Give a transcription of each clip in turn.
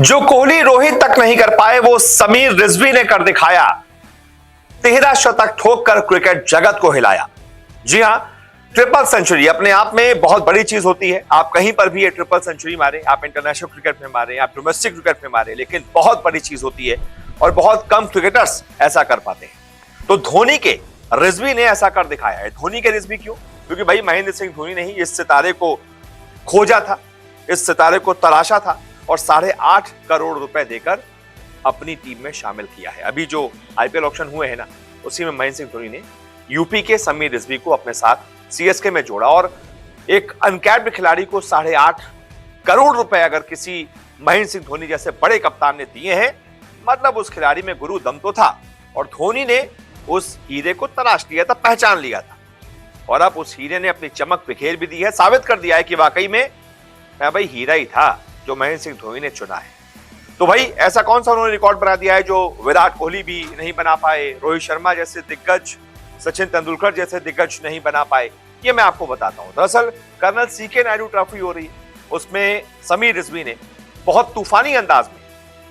जो कोहली रोहित तक नहीं कर पाए वो समीर रिजवी ने कर दिखाया। 13 शतक ठोककर क्रिकेट जगत को हिलाया। जी हां, ट्रिपल सेंचुरी अपने आप में बहुत बड़ी चीज होती है। आप कहीं पर भी ये ट्रिपल सेंचुरी मारे, आप इंटरनेशनल क्रिकेट में मारे, आप डोमेस्टिक क्रिकेट में मारे, लेकिन बहुत बड़ी चीज होती है और बहुत कम क्रिकेटर्स ऐसा कर पाते हैं। तो धोनी के रिजवी ने ऐसा कर दिखाया है। धोनी के रिजवी क्यों? क्योंकि भाई महेंद्र सिंह धोनी ने ही इस सितारे को खोजा था, इस सितारे को तराशा था और 8.5 करोड़ रुपए देकर अपनी टीम में शामिल किया है। अभी जो आईपीएल ऑक्शन हुए हैं ना, उसी में महेंद्र सिंह धोनी ने यूपी के समीर रिजवी को अपने साथ सीएसके में जोड़ा और एक अनकैप्ड खिलाड़ी को 8.5 करोड़ रुपए अगर किसी महेंद्र सिंह धोनी जैसे बड़े कप्तान ने दिए हैं, मतलब उस खिलाड़ी में गुरु दम तो था और धोनी ने उस हीरे को तलाश लिया था, पहचान लिया था और अब उस हीरे ने अपनी चमक बिखेर भी दी है, साबित कर दिया है कि वाकई में भाई हीरा ही था जो महेंद्र सिंह धोनी ने चुना है। तो भाई ऐसा कौन सा उन्होंने रिकॉर्ड बना दिया है जो विराट कोहली भी नहीं बना पाए, रोहित शर्मा जैसे दिग्गज, सचिन तेंदुलकर जैसे दिग्गज नहीं बना पाए, ये मैं आपको बताता हूं। दरअसल कर्नल सीके नायडू ट्रॉफी हो रही है, उसमें समीर रिजवी ने बहुत तूफानी अंदाज में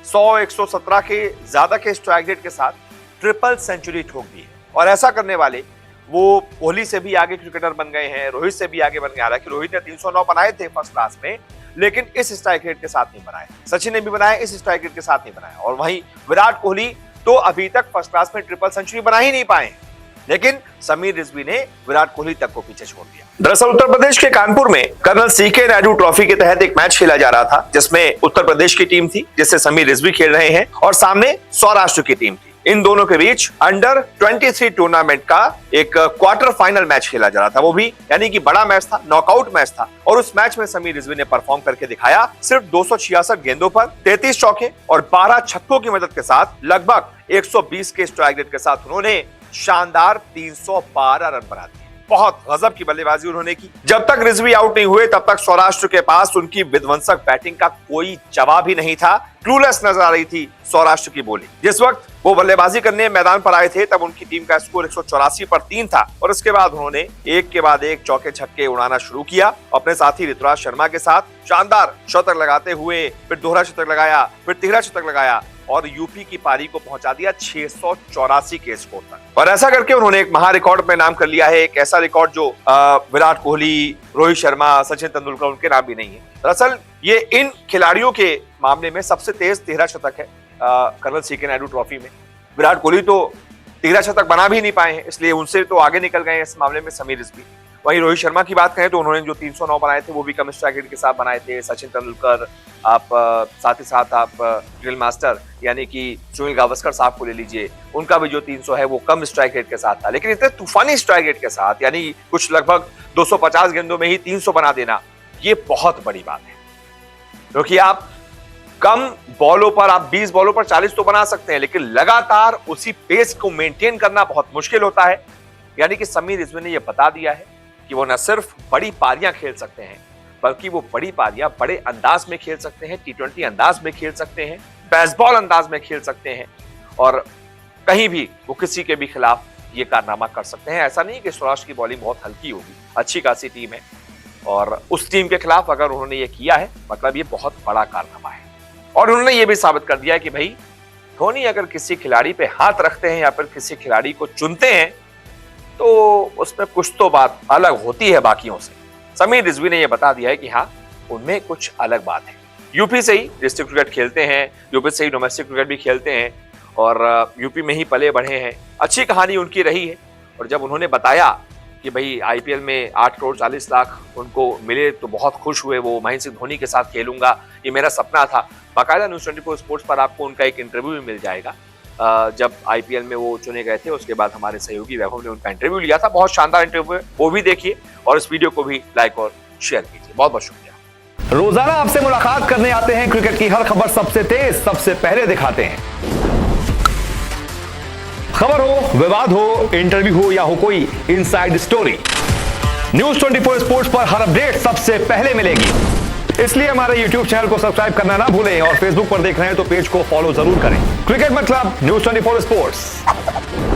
100-117 के ज्यादा के स्ट्राइक रेट के साथ ट्रिपल सेंचुरी ठोक दी है और ऐसा करने वाले वो कोहली से भी आगे क्रिकेटर बन गए हैं, रोहित से भी आगे बन गए। हालांकि रोहित ने 309 बनाए थे फर्स्ट क्लास में, लेकिन इस स्ट्राइक रेट के साथ नहीं बनाए। सचिन ने भी बनाया, इस स्ट्राइक रेट के साथ नहीं बनाया और वहीं विराट कोहली तो अभी तक फर्स्ट क्लास में ट्रिपल सेंचुरी बना ही नहीं पाए, लेकिन समीर रिजवी ने विराट कोहली तक को पीछे छोड़ दिया। दरअसल उत्तर प्रदेश के कानपुर में कर्नल सीके नायडू ट्रॉफी के तहत एक मैच खेला जा रहा था, जिसमें उत्तर प्रदेश की टीम थी जिससे समीर रिजवी खेल रहे हैं और सामने सौराष्ट्र की टीम थी। इन दोनों के बीच अंडर 23 टूर्नामेंट का एक क्वार्टर फाइनल मैच खेला जा रहा था, वो भी यानी कि बड़ा मैच था, नॉकआउट मैच था और उस मैच में समीर रिजवी ने परफॉर्म करके दिखाया। सिर्फ 266 गेंदों पर 33 चौके और 12 छक्कों की मदद के साथ लगभग 120 के स्ट्राइक रेट के साथ उन्होंने शानदार 312 रन बना दिए। बहुत गजब की बल्लेबाजी उन्होंने की। जब तक रिजवी आउट नहीं हुए तब तक सौराष्ट्र के पास उनकी विध्वंसक बैटिंग का कोई जवाब ही नहीं था। क्लूलेस नजर आ रही थी सौराष्ट्र की बोली। जिस वक्त वो बल्लेबाजी करने मैदान पर आए थे तब उनकी टीम का स्कोर 184 पर 3 था और उसके बाद उन्होंने एक के बाद एक चौके छक्के उड़ाना शुरू किया। अपने साथी ऋतुराज शर्मा के साथ शानदार शतक लगाते हुए फिर दोहरा शतक लगाया, फिर तिहरा शतक लगाया और यूपी की पारी को पहुंचा दिया 684 के स्कोर तक। और ऐसा करके उन्होंने एक महा रिकॉर्ड में नाम कर लिया है, एक ऐसा रिकॉर्ड जो विराट कोहली, रोहित शर्मा, सचिन तेंदुलकर उनके नाम भी नहीं है। दरअसल ये इन खिलाड़ियों के मामले में सबसे तेज 13 शतक है कर्नल सीके नायडू ट्रॉफी में। विराट कोहली तो 13 शतक बना भी नहीं पाए हैं, इसलिए उनसे तो आगे निकल गए इस मामले में समीर रिजवी। वहीं रोहित शर्मा की बात करें तो उन्होंने जो 309 बनाए थे वो भी कम स्ट्राइक रेट के साथ बनाए थे। सचिन तेंदुलकर, आप साथ ही साथ आप ड्रिल मास्टर यानी कि सुनील गावस्कर साहब को ले लीजिए, उनका भी जो 300 है वो कम स्ट्राइक रेट के साथ था, लेकिन इतने तूफानी स्ट्राइक रेट के साथ यानी कुछ लगभग 250 गेंदों में ही 300 बना देना, ये बहुत बड़ी बात है। क्योंकि आप कम बॉलों पर, आप 20 बॉलों पर 40 तो बना सकते हैं, लेकिन लगातार उसी पेस को मेंटेन करना बहुत मुश्किल होता है। यानी कि समीर रिजवी ने यह बता दिया है कि वो न सिर्फ बड़ी पारियां खेल सकते हैं, बल्कि वो बड़ी पारियां बड़े अंदाज में खेल सकते हैं, T20 अंदाज में खेल सकते हैं, बेसबॉल अंदाज में खेल सकते हैं और कहीं भी वो किसी के भी खिलाफ ये कारनामा कर सकते हैं। ऐसा नहीं कि सौराष्ट्र की बॉलिंग बहुत हल्की होगी, अच्छी खासी टीम है और उस टीम के खिलाफ अगर उन्होंने ये किया है मतलब ये बहुत बड़ा कारनामा है। और उन्होंने ये भी साबित कर दिया है कि भाई धोनी अगर किसी खिलाड़ी पे हाथ रखते हैं या फिर किसी खिलाड़ी को चुनते हैं तो उसमें कुछ तो बात अलग होती है बाकियों से। समीर रिजवी ने यह बता दिया है कि हाँ, उनमें कुछ अलग बात है। यूपी से ही डिस्ट्रिक्ट क्रिकेट खेलते हैं, यूपी से ही डोमेस्टिक क्रिकेट भी खेलते हैं और यूपी में ही पले बढ़े हैं। अच्छी कहानी उनकी रही है और जब उन्होंने बताया कि भाई आईपीएल में 8 करोड़ 40 लाख उनको मिले तो बहुत खुश हुए, वो महेंद्र सिंह धोनी के साथ खेलूंगा, ये मेरा सपना था। बाकायदा न्यूज़ 24 स्पोर्ट्स पर आपको उनका एक इंटरव्यू भी मिल जाएगा। जब आईपीएल में वो चुने गए थे उसके बाद हमारे सहयोगी वैभव ने उनका इंटरव्यू लिया था, बहुत शानदार इंटरव्यू है, वो भी देखिए और इस वीडियो को भी लाइक और शेयर कीजिए। बहुत बहुत शुक्रिया। रोजाना आपसे मुलाकात करने आते हैं, क्रिकेट की हर खबर सबसे तेज, सबसे पहले दिखाते हैं। खबर हो, विवाद हो, इंटरव्यू हो या हो कोई इनसाइड स्टोरी, न्यूज़ 24 स्पोर्ट्स पर हर अपडेट सबसे पहले मिलेगी। इसलिए हमारे YouTube चैनल को सब्सक्राइब करना ना भूलें और Facebook पर देख रहे हैं तो पेज को फॉलो जरूर करें। क्रिकेट मतलब न्यूज़ 24 स्पोर्ट्स।